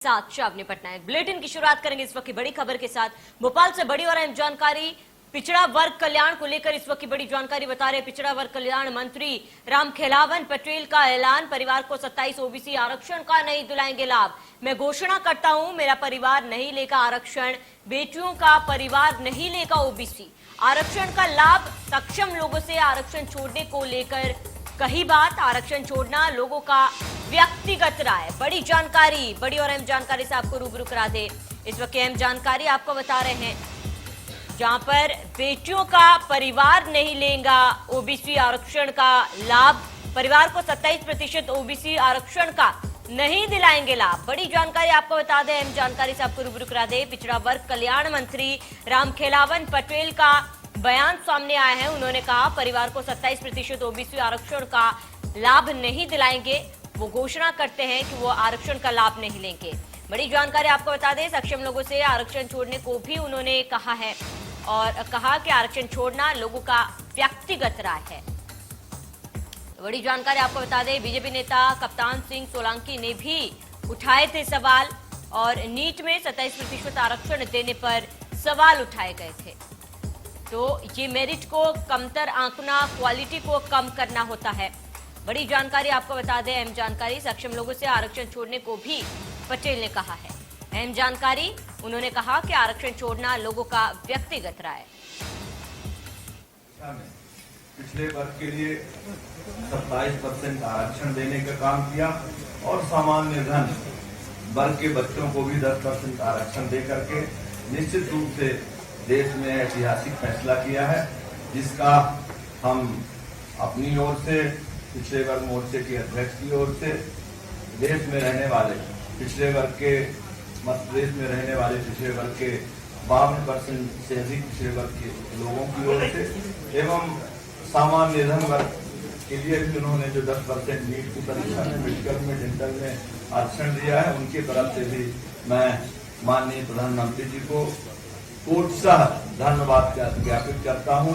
साथ शावनी पटनायक बुलेटिन की शुरुआत करेंगे इस वक्त की बड़ी खबर के साथ। भोपाल से बड़ी और अहम जानकारी पिछड़ा वर्ग कल्याण को लेकर इस वक्त की बड़ी जानकारी बता रहे पिछड़ा वर्ग कल्याण मंत्री रामखेलावन पटेल का ऐलान, परिवार को 27 ओबीसी आरक्षण का नहीं दिलाएंगे लाभ। मैं घोषणा करता हूं, मेरा परिवार नहीं लेगा आरक्षण, बेटियों का परिवार नहीं लेगा ओबीसी आरक्षण का लाभ। सक्षम लोगों से आरक्षण छोड़ने को लेकर कही बात, आरक्षण छोड़ना लोगों का व्यक्तिगत राय। बड़ी जानकारी, बड़ी और अहम जानकारी से आपको रूबरू करा दे। इस वक्त अहम जानकारी आपको बता रहे हैं, जहां पर बेटियों का परिवार नहीं लेगा ओबीसी आरक्षण का लाभ, परिवार को 27% ओबीसी आरक्षण का नहीं दिलाएंगे लाभ। बड़ी जानकारी आपको बता दें, अहम जानकारी से आपको रूबरू करा दे। पिछड़ा वर्ग कल्याण मंत्री रामखेलावन पटेल का बयान सामने आया है। उन्होंने कहा परिवार को 27% ओबीसी आरक्षण का लाभ नहीं दिलाएंगे। वो घोषणा करते हैं कि वो आरक्षण का लाभ नहीं लेंगे। बड़ी जानकारी आपको बता दें, सक्षम लोगों से आरक्षण छोड़ने को भी उन्होंने कहा है और कहा कि आरक्षण छोड़ना लोगों का व्यक्तिगत राय है। बड़ी जानकारी आपको बता दें, बीजेपी नेता कप्तान सिंह सोलंकी ने भी उठाए थे सवाल और नीट में 27% आरक्षण देने पर सवाल उठाए गए थे। तो ये मेरिट को कमतर आंकना, क्वालिटी को कम करना होता है। बड़ी जानकारी आपको बता दें, अहम जानकारी, सक्षम लोगों से आरक्षण छोड़ने को भी पटेल ने कहा है। अहम जानकारी, उन्होंने कहा कि आरक्षण छोड़ना लोगों का व्यक्तिगत राय। पिछले वर्ग के लिए 27% आरक्षण देने का काम किया और सामान्य धन वर्ग के बच्चों को भी 10% आरक्षण दे करके निश्चित रूप से देश में ऐतिहासिक फैसला किया है, जिसका हम अपनी ओर से, पिछड़े वर्ग मोर्चे के अध्यक्ष की ओर से, देश में रहने वाले पिछड़े वर्ग के मध्य प्रदेश में रहने वाले पिछड़े वर्ग के 52% से अधिक पिछड़े वर्ग के लोगों की ओर से एवं सामान्य धन वर्ग के लिए भी उन्होंने जो 10% नीट की परीक्षा में, मेडिकल में, डेंटल में आरक्षण दिया है, उनकी तरफ से भी मैं माननीय प्रधानमंत्री जी को कोटसह धन्यवाद ज्ञापित करता हूं।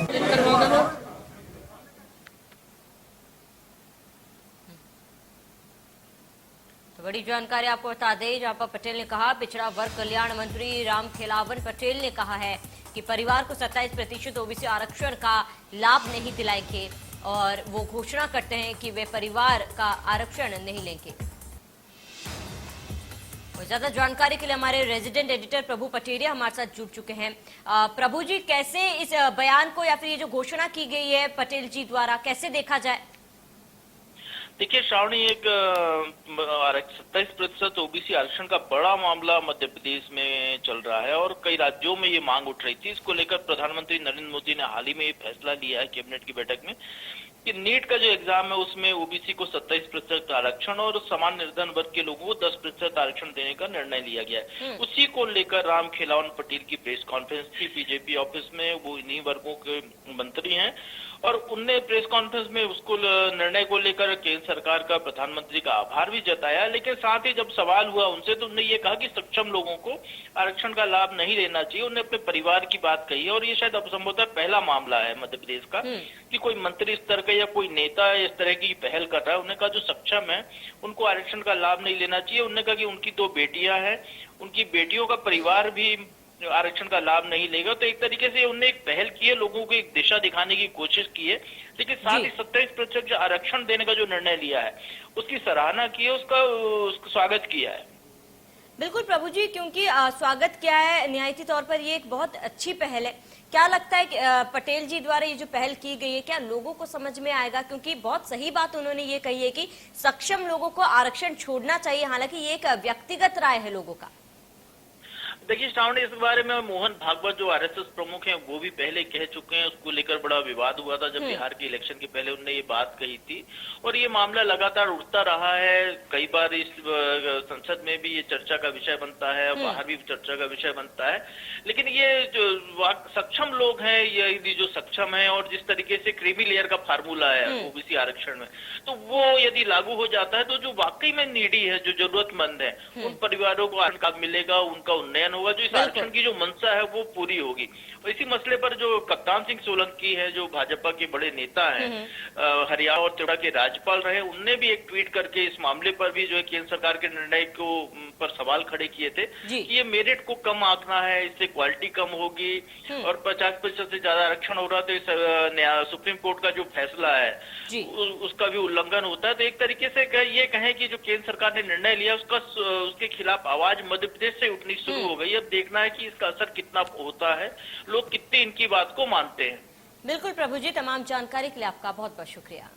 तो बड़ी जानकारी आपको बता दें, जहां पर पटेल ने कहा, पिछड़ा वर्ग कल्याण मंत्री रामखेलावन पटेल ने कहा है कि परिवार को 27% ओबीसी आरक्षण का लाभ नहीं दिलाएंगे और वो घोषणा करते हैं कि वे परिवार का आरक्षण नहीं लेंगे। ज्यादा जानकारी के लिए हमारे रेजिडेंट एडिटर प्रभु पटेरिया हमारे साथ जुड़ चुके हैं। प्रभु जी, कैसे इस बयान को या फिर ये जो घोषणा की गई है पटेल जी द्वारा, कैसे देखा जाए? देखिए श्रावणी, एक 27% ओबीसी आरक्षण का बड़ा मामला मध्य प्रदेश में चल रहा है और कई राज्यों में ये मांग उठ रही थी। इसको लेकर प्रधानमंत्री नरेंद्र मोदी ने हाल ही में ये फैसला लिया है कैबिनेट की बैठक में कि नीट का जो एग्जाम है उसमें ओबीसी को 27% आरक्षण और सामान्य निर्धन वर्ग के लोगों को 10% आरक्षण देने का निर्णय लिया गया है। उसी को लेकर रामखेलावन पटेल की प्रेस कॉन्फ्रेंस थी बीजेपी ऑफिस में। वो इन्हीं वर्गों के मंत्री हैं और उनने प्रेस कॉन्फ्रेंस में उसको निर्णय को लेकर केंद्र सरकार का, प्रधानमंत्री का आभार भी जताया। लेकिन साथ ही जब सवाल हुआ उनसे तो उन्होंने ये कहा कि सक्षम लोगों को आरक्षण का लाभ नहीं देना चाहिए। उन्होंने अपने परिवार की बात कही और ये शायद अब संभवतः पहला मामला है मध्य प्रदेश का कि कोई मंत्री स्तर का या कोई नेता इस तरह की पहल कर रहा है। उन्होंने कहा जो सक्षम है उनको आरक्षण का लाभ नहीं लेना चाहिए। उन्होंने कहा कि उनकी 2 बेटियां हैं, उनकी बेटियों का परिवार भी आरक्षण का लाभ नहीं लेगा। तो एक तरीके से उन्होंने एक पहल की है, लोगों को एक दिशा दिखाने की कोशिश की है। लेकिन साथ ही 27% जो आरक्षण देने का जो निर्णय लिया है उसकी सराहना की है, उसका स्वागत किया है। बिल्कुल प्रभु जी, क्योंकि स्वागत किया है, निहायती तौर पर ये एक बहुत अच्छी पहल है। क्या लगता है कि पटेल जी द्वारा ये जो पहल की गई है, क्या लोगों को समझ में आएगा? क्योंकि बहुत सही बात उन्होंने ये कही है कि सक्षम लोगों को आरक्षण छोड़ना चाहिए, हालांकि ये एक व्यक्तिगत राय है लोगों का। देखिए श्रावणी, इस बारे में मोहन भागवत जो आरएसएस प्रमुख हैं वो भी पहले कह चुके हैं। उसको लेकर बड़ा विवाद हुआ था जब बिहार के इलेक्शन के पहले उन्होंने ये बात कही थी और ये मामला लगातार उठता रहा है। कई बार इस संसद में भी ये चर्चा का विषय बनता है, बाहर भी चर्चा का विषय बनता है। लेकिन ये जो सक्षम लोग हैं, ये जो सक्षम है और जिस तरीके से क्रीमी लेयर का फार्मूला है ओबीसी आरक्षण में, तो वो यदि लागू हो जाता है तो जो वाकई में नीडी है, जो जरूरतमंद है, उन परिवारों को आरक्षण का मिलेगा, उनका उन्नयन होगा, जो इस आरक्षण की जो मंशा है वो पूरी होगी। और इसी मसले पर जो कप्तान सिंह सोलंकी है, जो भाजपा के बड़े नेता हैं, हरियाणा और त्रिपुरा के राज्यपाल रहे, उनने भी एक ट्वीट करके इस मामले पर भी जो है केंद्र सरकार के निर्णय को पर सवाल खड़े किए थे जी। कि ये मेरिट को कम आंकना है, इससे क्वालिटी कम होगी और 50% से ज्यादा आरक्षण हो रहा तो इस सुप्रीम कोर्ट का जो फैसला है जी। उसका भी उल्लंघन होता है। तो एक तरीके से ये कहें कि जो केंद्र सरकार ने निर्णय लिया उसके खिलाफ आवाज मध्य प्रदेश से उठनी शुरू हो गई। अब देखना है कि इसका असर कितना होता है, लोग कितने इनकी बात को मानते हैं। बिल्कुल प्रभु जी, तमाम जानकारी के लिए आपका बहुत बहुत शुक्रिया।